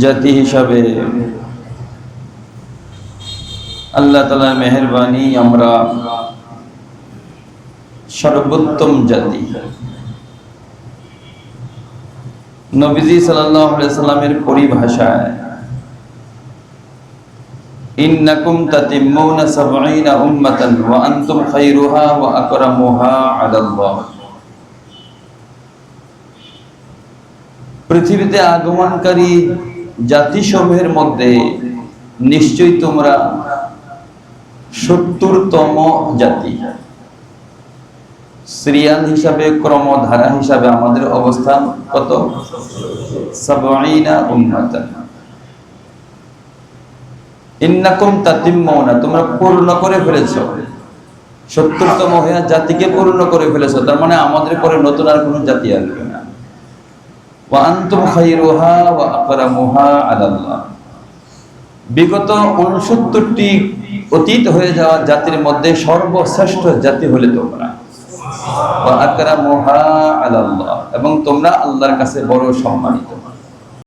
জাতি হিসাবে আল্লাহ তাআলার মেহেরবানি আমরা সর্বোত্তম জাতি। নবীজি সাল্লাল্লাহু আলাইহি সাল্লামের পরিভাষায় ইন্নাকুম তাতিম্মুনা সাবঈনা উম্মাতান ওয়া আনতুম খায়রুহা ওয়া আকরামুহা আলাল্লাহ। পৃথিবীতে আগমনকারী জাতিসমূহের মধ্যে নিশ্চয়ই তোমরা ৭০তম জাতি। সিরিয়াল হিসাবে, ক্রমধারা হিসাবে আমাদের অবস্থান কত? সাবঈনা উম্মাতান। ইন্নাকুম তাতিম্মুনা, তোমরা পূর্ণ করে ফেলেছো। ৭০তম হয়ে জাতিকে পূর্ণ করে ফেলেছো, তার মানে আমাদের পরে নতুন আর কোনো জাতি আসবে না। ওয়া আনতুম খায়রুহা ওয়া আকরামুহা আলাল্লাহ। বিগত ৬৯টি অতীত হয়ে যাওয়া জাতির মধ্যে সর্বশ্রেষ্ঠ জাতি হলে তোমরা। ওয়া আকরামুহা আলাল্লাহ, এবং তোমরা আল্লাহর কাছে বড় সম্মানিত।